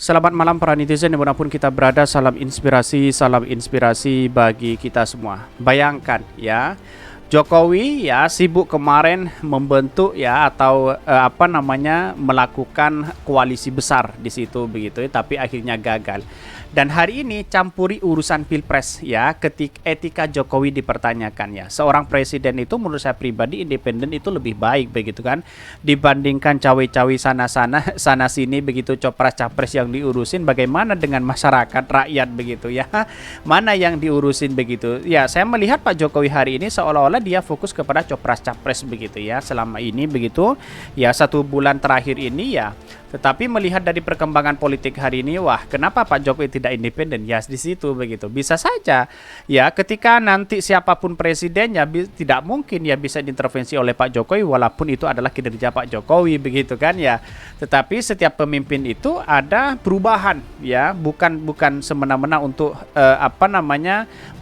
Selamat malam para netizen dimanapun kita berada, salam inspirasi bagi kita semua. Bayangkan ya, Jokowi ya sibuk kemarin membentuk ya atau melakukan koalisi besar di situ begitu ya, tapi akhirnya gagal. Dan hari ini campuri urusan pilpres ya, ketika etika Jokowi dipertanyakan ya. Seorang presiden itu menurut saya pribadi independen itu lebih baik begitu kan, dibandingkan cawe-cawe sana sini begitu, copras-capres yang diurusin. Bagaimana dengan masyarakat rakyat begitu ya? Mana yang diurusin begitu? Ya, saya melihat Pak Jokowi hari ini seolah-olah dia fokus kepada copras-capres begitu ya selama ini begitu. Ya, 1 bulan terakhir ini ya. Tetapi melihat dari perkembangan politik hari ini, wah, kenapa Pak Jokowi tidak independen? Ya, di situ begitu. Bisa saja ya, ketika nanti siapapun presidennya tidak mungkin ya bisa diintervensi oleh Pak Jokowi, walaupun itu adalah kinerja Pak Jokowi begitu kan ya. Tetapi setiap pemimpin itu ada perubahan ya, bukan semena-mena untuk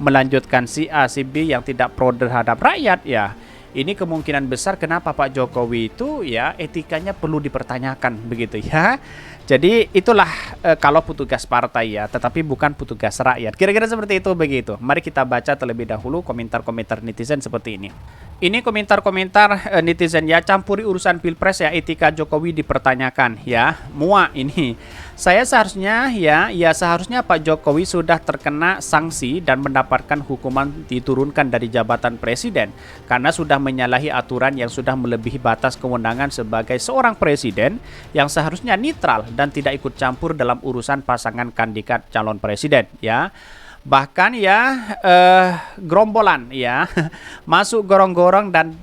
melanjutkan si A si B yang tidak pro terhadap rakyat ya. Ini kemungkinan besar kenapa Pak Jokowi itu ya etikanya perlu dipertanyakan begitu ya. Jadi itulah kalau petugas partai ya, tetapi bukan petugas rakyat. Kira-kira seperti itu begitu. Mari kita baca terlebih dahulu komentar-komentar netizen seperti ini. Ini komentar-komentar netizen ya, campuri urusan pilpres ya, etika Jokowi dipertanyakan ya. Muak ini. Seharusnya Pak Jokowi sudah terkena sanksi dan mendapatkan hukuman diturunkan dari jabatan presiden karena sudah menyalahi aturan yang sudah melebihi batas kewenangan sebagai seorang presiden yang seharusnya netral dan tidak ikut campur dalam urusan pasangan kandidat calon presiden ya. Bahkan ya gerombolan ya masuk gorong-gorong dan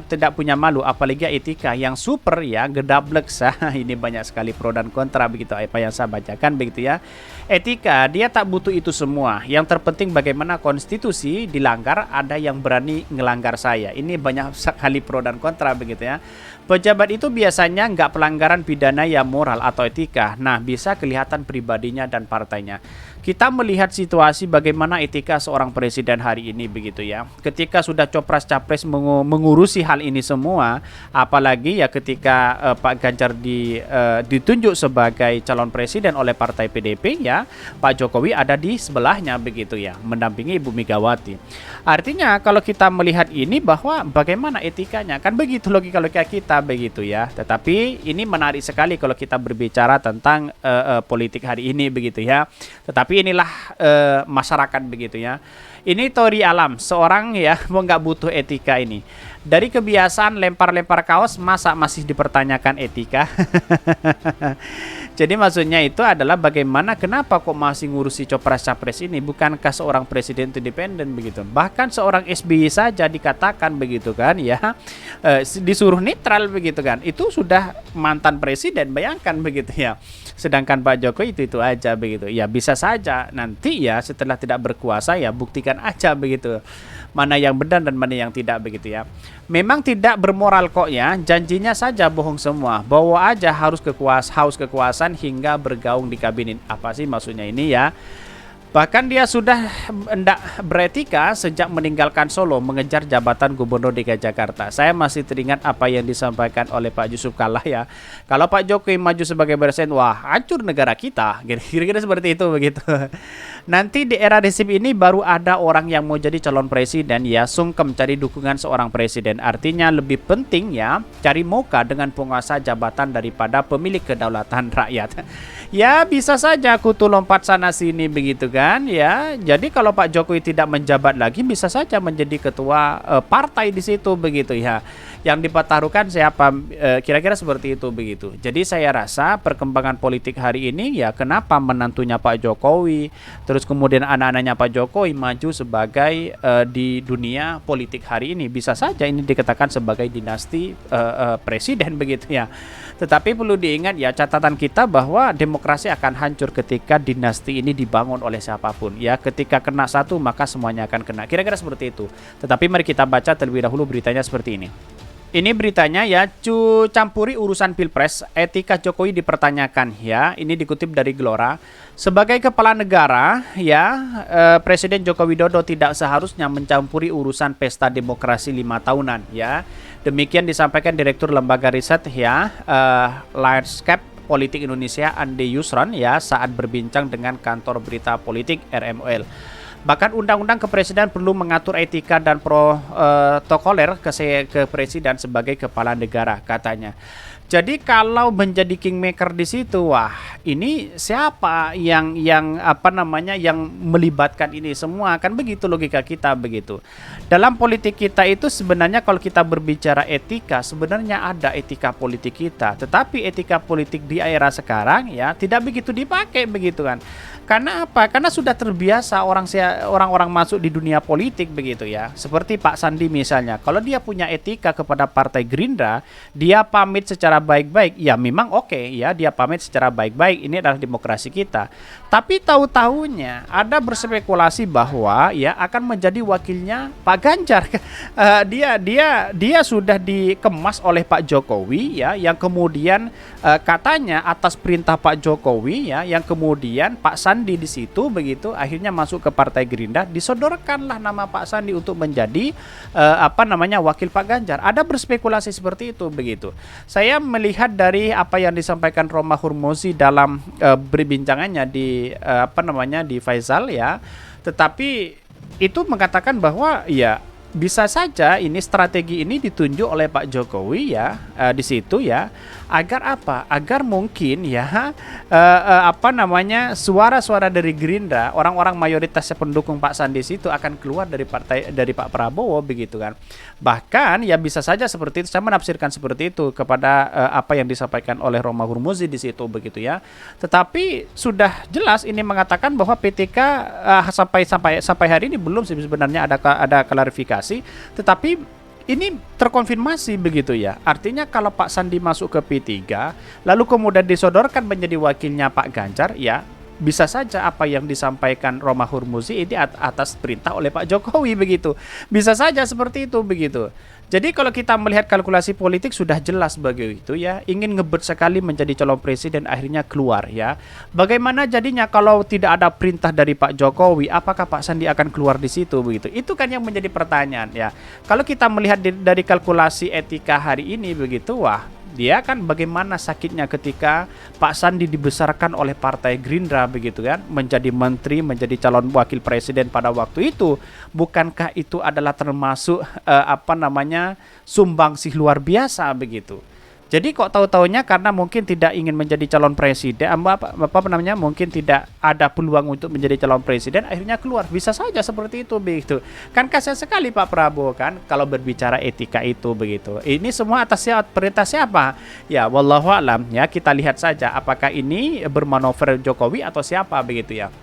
tidak punya malu, apalagi etika yang super ya, gedablek sah. Ini banyak sekali pro dan kontra begitu apa yang saya bacakan begitu ya. Etika dia tak butuh itu semua. Yang terpenting bagaimana konstitusi dilanggar, ada yang berani ngelanggar saya. Ini banyak sekali pro dan kontra begitu ya. Pejabat itu biasanya nggak pelanggaran pidana ya, moral atau etika. Nah, bisa kelihatan pribadinya dan partainya. Kita melihat situasi bagaimana etika seorang presiden hari ini begitu ya. Ketika sudah copras-capres mengurusi hal ini semua, apalagi ya ketika Pak Ganjar ditunjuk sebagai calon presiden oleh partai PDP ya, Pak Jokowi ada di sebelahnya begitu ya, mendampingi Ibu Megawati. Artinya kalau kita melihat ini bahwa bagaimana etikanya, kan begitu logika kita begitu ya. Tetapi ini menarik sekali kalau kita berbicara tentang politik hari ini begitu ya. Tetapi inilah masyarakat begitu ya. Ini teori alam, seorang ya mau nggak butuh etika ini. Dari kebiasaan lempar-lempar kaos, masa masih dipertanyakan etika? Jadi maksudnya itu adalah bagaimana, kenapa kok masih ngurusi copras-capres ini? Bukankah seorang presiden independen begitu? Bahkan seorang SBY saja dikatakan begitu kan ya, disuruh netral begitu kan. Itu sudah mantan presiden, bayangkan begitu ya. Sedangkan Pak Jokowi itu aja begitu. Ya bisa saja nanti ya setelah tidak berkuasa ya buktikan aja begitu. Mana yang benar dan mana yang tidak begitu ya. Memang tidak bermoral kok ya, janjinya saja bohong semua. Bawa aja haus kekuasaan hingga bergaung di kabinet. Apa sih maksudnya ini ya? Bahkan dia sudah hendak beretika sejak meninggalkan Solo mengejar jabatan Gubernur DKI Jakarta. Saya masih teringat apa yang disampaikan oleh Pak Yusuf Kalla ya. Kalau Pak Jokowi maju sebagai presiden, wah hancur negara kita. Kira-kira seperti itu begitu. Nanti di era rezim ini baru ada orang yang mau jadi calon presiden ya sungkem cari dukungan seorang presiden. Artinya lebih penting ya cari muka dengan penguasa jabatan daripada pemilik kedaulatan rakyat. Ya bisa saja kutu lompat sana sini begitu kan ya. Jadi kalau Pak Jokowi tidak menjabat lagi bisa saja menjadi ketua partai di situ begitu ya. Yang dipertaruhkan siapa, kira-kira seperti itu begitu. Jadi saya rasa perkembangan politik hari ini ya, kenapa menantunya Pak Jokowi terus kemudian anak-anaknya Pak Jokowi maju sebagai di dunia politik hari ini, bisa saja ini dikatakan sebagai dinasti presiden begitu ya. Tetapi perlu diingat ya, catatan kita bahwa demokrasi akan hancur ketika dinasti ini dibangun oleh siapapun ya. Ketika kena satu maka semuanya akan kena, kira-kira seperti itu. Tetapi mari kita baca terlebih dahulu beritanya seperti ini. Ini beritanya ya, campuri urusan pilpres, etika Jokowi dipertanyakan ya. Ini dikutip dari Gelora. Sebagai kepala negara ya, Presiden Joko Widodo tidak seharusnya mencampuri urusan pesta demokrasi 5 tahunan ya. Demikian disampaikan Direktur Lembaga Riset ya, Landscape Politik Indonesia Andi Yusron ya saat berbincang dengan kantor berita politik RMOL. Bahkan undang-undang kepresiden perlu mengatur etika dan protokoler ke presiden sebagai kepala negara katanya. Jadi kalau menjadi kingmaker di situ, wah ini siapa yang melibatkan ini semua, kan begitu logika kita begitu. Dalam politik kita itu sebenarnya kalau kita berbicara etika, sebenarnya ada etika politik kita, tetapi etika politik di era sekarang ya tidak begitu dipakai begitu kan. Karena apa? Karena sudah terbiasa orang-orang masuk di dunia politik begitu ya. Seperti Pak Sandi misalnya, kalau dia punya etika kepada Partai Gerindra, dia pamit secara baik-baik, ya memang oke ya, dia pamit secara baik-baik, ini adalah demokrasi kita. Tapi tahu-tahunya ada berspekulasi bahwa ya akan menjadi wakilnya Pak Ganjar. Dia sudah dikemas oleh Pak Jokowi ya, yang kemudian katanya atas perintah Pak Jokowi ya, yang kemudian Pak Sandi di situ begitu akhirnya masuk ke Partai Gerindra, disodorkanlah nama Pak Sandi untuk menjadi wakil Pak Ganjar. Ada berspekulasi seperti itu begitu. Saya melihat dari apa yang disampaikan Roma Hurmuzi dalam berbincangannya di di Faisal ya, tetapi itu mengatakan bahwa ya bisa saja ini strategi ini ditunjuk oleh Pak Jokowi ya di situ ya, agar apa? Agar mungkin ya suara-suara dari Gerindra, orang-orang mayoritasnya pendukung Pak Sandi itu akan keluar dari Pak Prabowo begitu kan. Bahkan ya bisa saja seperti itu, saya menafsirkan seperti itu kepada apa yang disampaikan oleh Roma Hurmuzi di situ begitu ya. Tetapi sudah jelas ini mengatakan bahwa PTK sampai hari ini belum sebenarnya ada klarifikasi. Tetapi ini terkonfirmasi begitu ya. Artinya kalau Pak Sandi masuk ke P3 lalu kemudian disodorkan menjadi wakilnya Pak Ganjar ya, bisa saja apa yang disampaikan Roma Hurmuzi ini atas perintah oleh Pak Jokowi begitu. Bisa saja seperti itu begitu. Jadi kalau kita melihat kalkulasi politik sudah jelas begitu ya, ingin ngebet sekali menjadi calon presiden akhirnya keluar ya. Bagaimana jadinya kalau tidak ada perintah dari Pak Jokowi, apakah Pak Sandi akan keluar di situ begitu? Itu kan yang menjadi pertanyaan ya. Kalau kita melihat dari kalkulasi etika hari ini begitu, wah dia kan bagaimana sakitnya ketika Pak Sandi dibesarkan oleh Partai Gerindra begitu kan, menjadi menteri, menjadi calon wakil presiden pada waktu itu. Bukankah itu adalah termasuk sumbangsih luar biasa begitu? Jadi kok tahu-tahunya karena mungkin tidak ingin menjadi calon presiden, mungkin tidak ada peluang untuk menjadi calon presiden, akhirnya keluar. Bisa saja seperti itu begitu. Kan kasihan sekali Pak Prabowo kan kalau berbicara etika itu begitu. Ini semua atas perintah siapa? Ya wallahu alam ya, kita lihat saja apakah ini bermanuver Jokowi atau siapa begitu ya.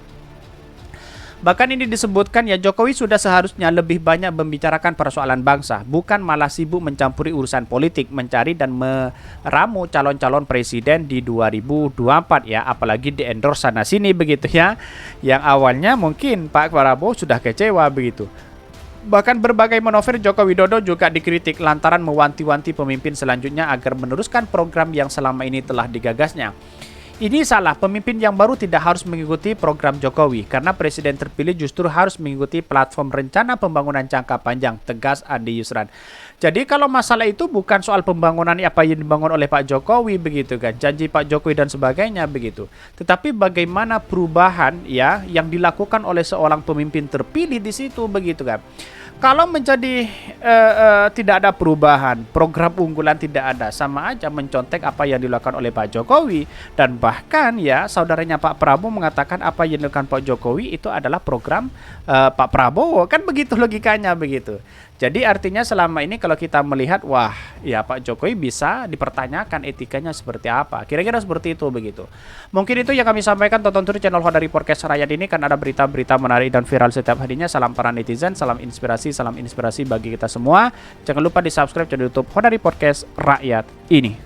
Bahkan ini disebutkan ya, Jokowi sudah seharusnya lebih banyak membicarakan persoalan bangsa, bukan malah sibuk mencampuri urusan politik, mencari dan meramu calon-calon presiden di 2024 ya, apalagi di endorse sana sini begitu ya. Yang awalnya mungkin Pak Prabowo sudah kecewa begitu. Bahkan berbagai manuver Joko Widodo juga dikritik lantaran mewanti-wanti pemimpin selanjutnya agar meneruskan program yang selama ini telah digagasnya. Ini salah, pemimpin yang baru tidak harus mengikuti program Jokowi karena presiden terpilih justru harus mengikuti platform rencana pembangunan jangka panjang, tegas Andi Yusron. Jadi kalau masalah itu bukan soal pembangunan apa yang dibangun oleh Pak Jokowi begitu kan, janji Pak Jokowi dan sebagainya begitu. Tetapi bagaimana perubahan ya yang dilakukan oleh seorang pemimpin terpilih di situ begitu kan. Kalau menjadi tidak ada perubahan, program unggulan tidak ada, sama aja mencontek apa yang dilakukan oleh Pak Jokowi. Dan bahkan ya saudaranya Pak Prabowo mengatakan apa yang dilakukan Pak Jokowi itu adalah program Pak Prabowo. Kan begitu logikanya begitu. Jadi artinya selama ini kalau kita melihat, wah ya Pak Jokowi bisa dipertanyakan etikanya seperti apa. Kira-kira seperti itu begitu. Mungkin itu yang kami sampaikan. Tonton terus channel Honari Podcast Rakyat ini kan ada berita-berita menarik dan viral setiap harinya. Salam para netizen, salam inspirasi bagi kita semua. Jangan lupa di subscribe channel YouTube Honari Podcast Rakyat ini.